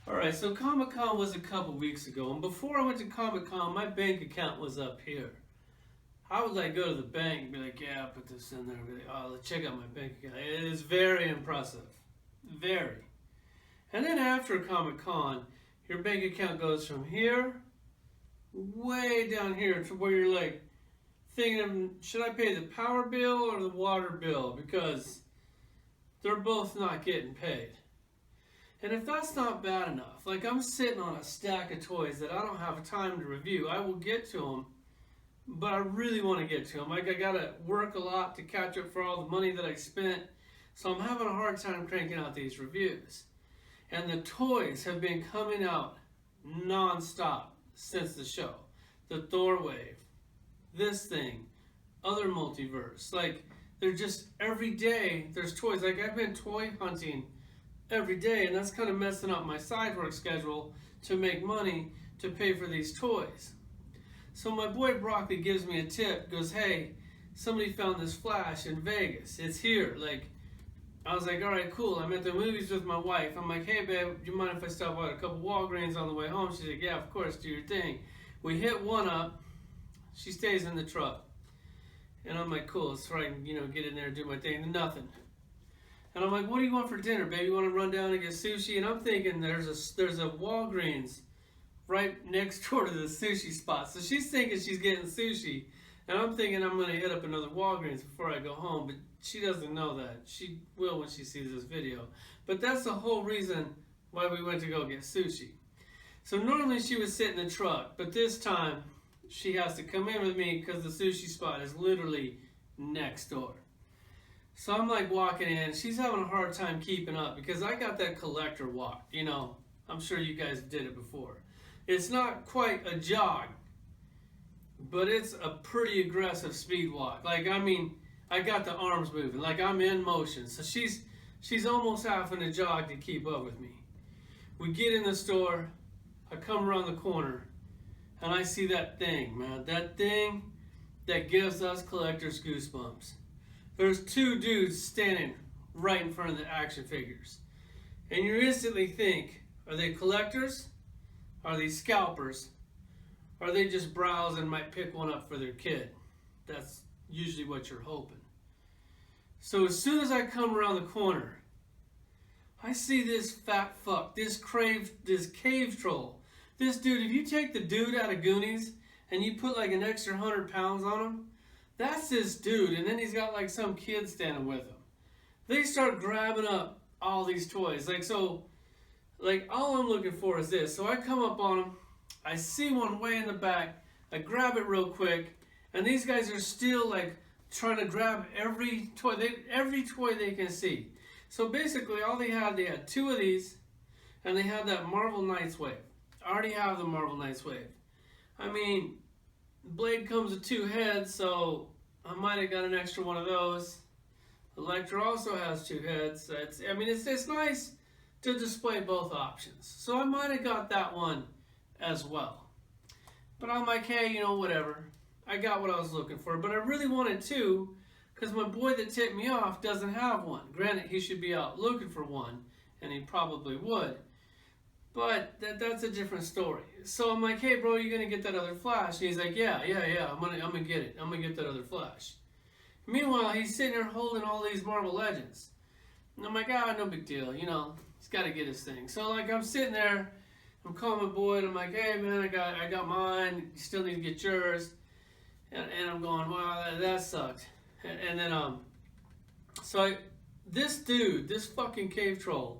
Alright, so Comic-Con was a couple weeks ago, and before I went to Comic-Con, my bank account was up here. I would like go to the bank and be like, yeah, put this in there, be like, oh, let's check out my bank account. It is very impressive. Very. And then after Comic-Con, your bank account goes from here, way down here, to where you're like, thinking, should I pay the power bill or the water bill? Because they're both not getting paid. And if that's not bad enough, like I'm sitting on a stack of toys that I don't have time to review, I will get to them, but I really want to get to them. Like I gotta work a lot to catch up for all the money that I spent, so I'm having a hard time cranking out these reviews. And the toys have been coming out non-stop since the show. The Thor wave, this thing, other multiverse. Like they're just every day there's toys. Like I've been toy hunting every day, and that's kind of messing up my side work schedule to make money to pay for these toys. So my boy Broccoli gives me a tip, goes, hey, somebody found this Flash in Vegas. It's here. Like, I was like, all right, cool. I'm at the movies with my wife. I'm like, hey, babe, do you mind if I stop by a couple Walgreens on the way home? She's like, yeah, of course, do your thing. We hit one up. She stays in the truck. And I'm like, cool, so I can, get in there and do my thing. And nothing. And I'm like, what do you want for dinner, baby? You want to run down and get sushi? And I'm thinking there's a Walgreens right next door to the sushi spot. So she's thinking she's getting sushi. And I'm thinking I'm going to hit up another Walgreens before I go home. But she doesn't know that. She will when she sees this video. But that's the whole reason why we went to go get sushi. So normally she would sit in the truck. But this time she has to come in with me because the sushi spot is literally next door. So I'm like walking in, she's having a hard time keeping up because I got that collector walk, I'm sure you guys did it before. It's not quite a jog, but it's a pretty aggressive speed walk. Like, I got the arms moving, like I'm in motion. So she's almost having to jog to keep up with me. We get in the store, I come around the corner, and I see that thing, man. That thing that gives us collectors goosebumps. There's two dudes standing right in front of the action figures. And you instantly think, are they collectors? Are they scalpers? Are they just browse and might pick one up for their kid? That's usually what you're hoping. So as soon as I come around the corner, I see this fat fuck, this cave troll. This dude, if you take the dude out of Goonies and you put like an extra 100 pounds on him, that's this dude, and then he's got like some kid standing with him. They start grabbing up all these toys. All I'm looking for is this. So I come up on them, I see one way in the back, I grab it real quick, and these guys are still like trying to grab every toy they can see. So basically all they had two of these, and they had that Marvel Knights wave. I already have the Marvel Knights wave. Blade comes with two heads, so I might have got an extra one of those. Elektra also has two heads. It's nice to display both options. So I might have got that one as well. But I'm like, hey, whatever. I got what I was looking for. But I really wanted two, because my boy that tipped me off doesn't have one. Granted, he should be out looking for one, and he probably would. But that's a different story. So I'm like, hey, bro, you gonna get that other Flash? And he's like, yeah, I'm gonna get it. I'm gonna get that other Flash. Meanwhile, he's sitting there holding all these Marvel Legends. And I'm like, no big deal. He's got to get his thing. So like, I'm sitting there, I'm calling my boy, and I'm like, hey man, I got mine. You still need to get yours. And I'm going, wow, that sucked. And then this dude, this fucking cave troll,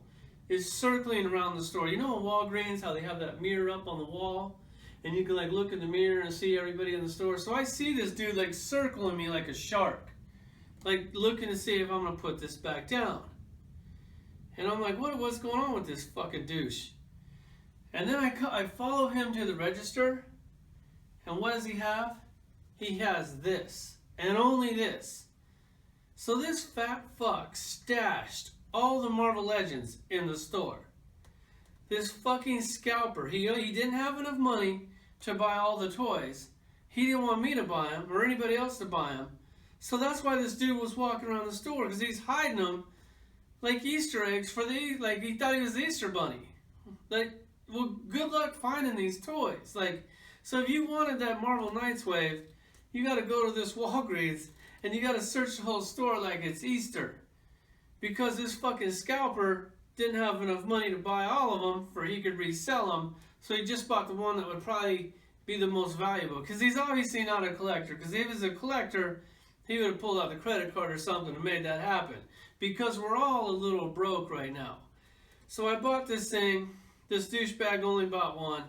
is circling around the store. In Walgreens, how they have that mirror up on the wall, and you can like look in the mirror and see everybody in the store. So I see this dude like circling me like a shark, like looking to see if I'm gonna put this back down. And I'm like, what's going on with this fucking douche? And then I follow him to the register, and what does he have? He has this, and only this. So this fat fuck stashed all the Marvel Legends in the store. This fucking scalper, he didn't have enough money to buy all the toys. He didn't want me to buy them or anybody else to buy them. So that's why this dude was walking around the store, because he's hiding them like Easter eggs for he thought he was the Easter bunny. like, well, good luck finding these toys. Like, so if you wanted that Marvel Knights wave, you got to go to this Walgreens and you got to search the whole store like it's Easter, because this fucking scalper didn't have enough money to buy all of them for he could resell them, so he just bought the one that would probably be the most valuable. Because he's obviously not a collector. Because if he was a collector, he would have pulled out the credit card or something and made that happen. Because we're all a little broke right now. So I bought this thing. This douchebag only bought one.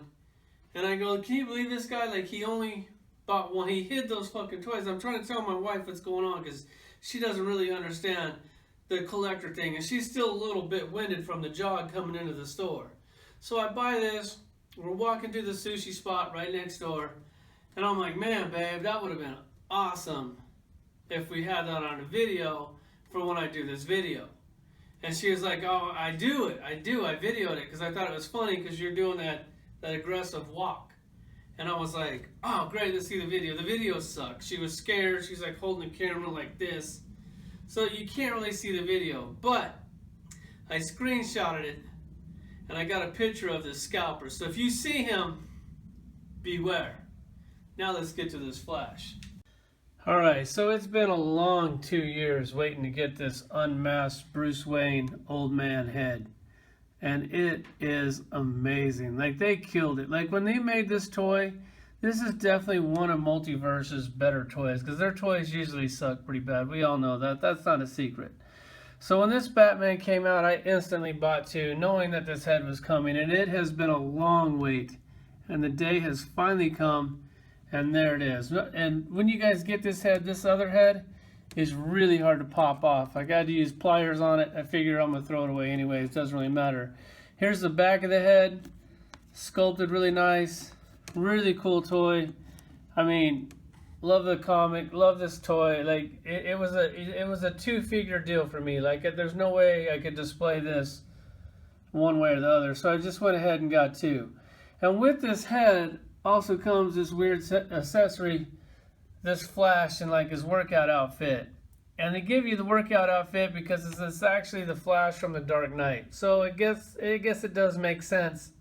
And I go, can you believe this guy? Like, he only bought one. He hid those fucking toys. I'm trying to tell my wife what's going on because she doesn't really understand the collector thing. And she's still a little bit winded from the jog coming into the store. So I buy this. We're walking to the sushi spot right next door. And I'm like, man, babe, that would have been awesome if we had that on a video for when I do this video. And she was like, oh, I do it. I videoed it because I thought it was funny because you're doing that aggressive walk. And I was like, oh, great, let's see the video. The video sucks. She was scared. She's like holding the camera like this. So you can't really see the video. But I screenshotted it. And I got a picture of this scalper. So if you see him, beware. Now let's get to this flash. Alright, so it's been a long 2 years waiting to get this unmasked Bruce Wayne old man head. And it is amazing. Like, they killed it. Like, when they made this toy, this is definitely one of Multiverse's better toys. Because their toys usually suck pretty bad. We all know that. That's not a secret. So when this Batman came out, I instantly bought two, knowing that this head was coming. And it has been a long wait. And the day has finally come. And there it is. And when you guys get this head, this other head is really hard to pop off. I got to use pliers on it. I figure I'm going to throw it away anyway. It doesn't really matter. Here's the back of the head. Sculpted really nice. Really cool toy. I mean, love the comic. Love this toy. Like, it was a two-figure deal for me. Like, there's no way I could display this one way or the other. So I just went ahead and got two. And with this head also comes this weird accessory, this Flash in like his workout outfit. And they give you the workout outfit because it's actually the Flash from the Dark Knight. So I guess it does make sense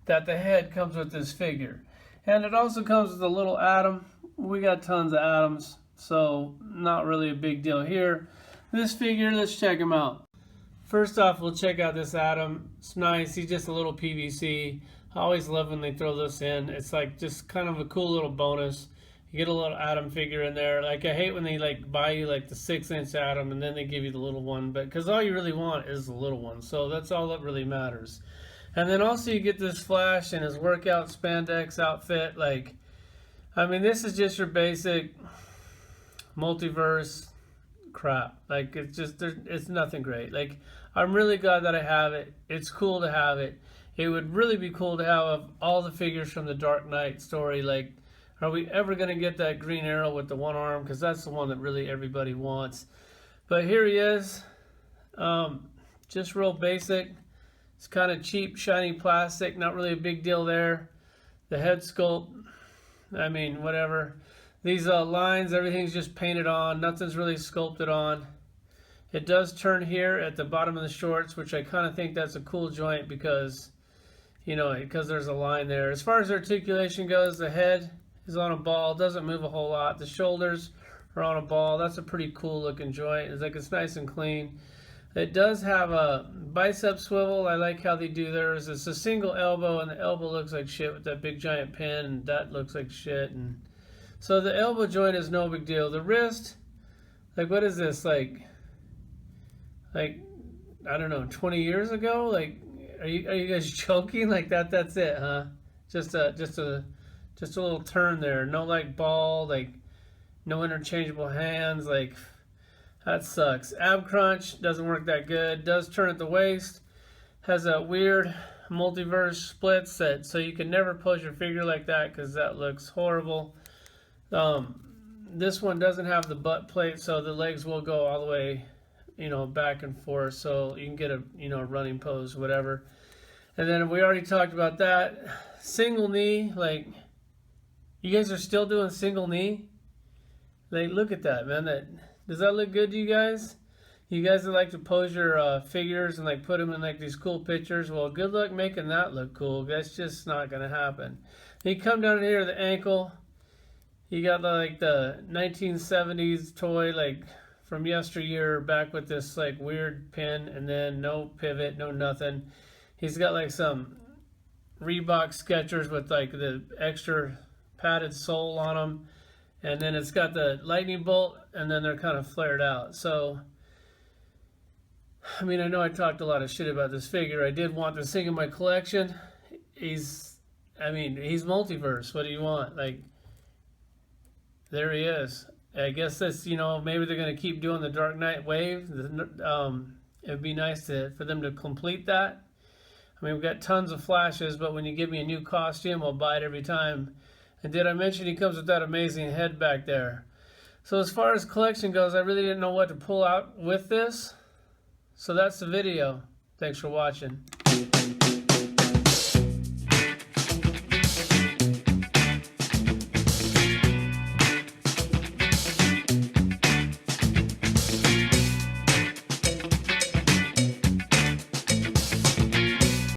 that the head comes with this figure. And it also comes with a little atom. We got tons of atoms, so not really a big deal here. This figure, let's check him out. First off, we'll check out this atom. It's nice. He's just a little PVC. I always love when they throw this in. It's like just kind of a cool little bonus. You get a little atom figure in there. Like, I hate when they like buy you like the 6-inch atom and then they give you the little one, but because all you really want is the little one. So that's all that really matters. And then also you get this Flash in his workout spandex outfit. Like, I mean, this is just your basic multiverse crap. Like, it's just, it's nothing great. Like, I'm really glad that I have it. It's cool to have it. It would really be cool to have all the figures from the Dark Knight story. Like, are we ever going to get that Green Arrow with the one arm? Because that's the one that really everybody wants. But here he is. Just real basic. It's kind of cheap, shiny plastic. Not really a big deal there. The head sculpt, I mean, whatever. These lines, everything's just painted on. Nothing's really sculpted on. It does turn here at the bottom of the shorts, which I kind of think that's a cool joint because, you know, because there's a line there. As far as articulation goes, the head is on a ball. Doesn't move a whole lot. The shoulders are on a ball. That's a pretty cool looking joint. It's like it's nice and clean. It does have a bicep swivel. I like how they do theirs. It's a single elbow, and the elbow looks like shit with that big giant pin, and that looks like shit. And so the elbow joint is no big deal. The wrist, like, what is this? Like I don't know, 20 years ago? Like, are you guys joking? Like that's it, huh? Just a little turn there. No like ball, like no interchangeable hands. Like, that sucks. Ab crunch doesn't work that good. Does turn at the waist. Has a weird multiverse split set, so you can never pose your figure like that because that looks horrible. This one doesn't have the butt plate, so the legs will go all the way, you know, back and forth, so you can get a, you know, running pose, whatever. And then we already talked about that. Single knee, like, you guys are still doing single knee? Like, look at that, man. Does that look good to you guys? You guys that like to pose your figures and like put them in like these cool pictures, well, good luck making that look cool. That's just not gonna happen. You come down here to the ankle. You got like the 1970s toy, like from yesteryear, back with this like weird pin, and then no pivot, no nothing. He's got like some Reebok Skechers with like the extra padded sole on them, and then it's got the lightning bolt, and then they're kind of flared out. So I mean, I know I talked a lot of shit about this figure. I did want this thing in my collection. He's multiverse. What do you want? Like, there he is. I guess that's, maybe they're going to keep doing the Dark Knight wave. It'd be nice for them to complete that. I mean, we've got tons of flashes, but when you give me a new costume, I'll buy it every time. And did I mention he comes with that amazing head back there? So as far as collection goes, I really didn't know what to pull out with this. So that's the video. Thanks for watching.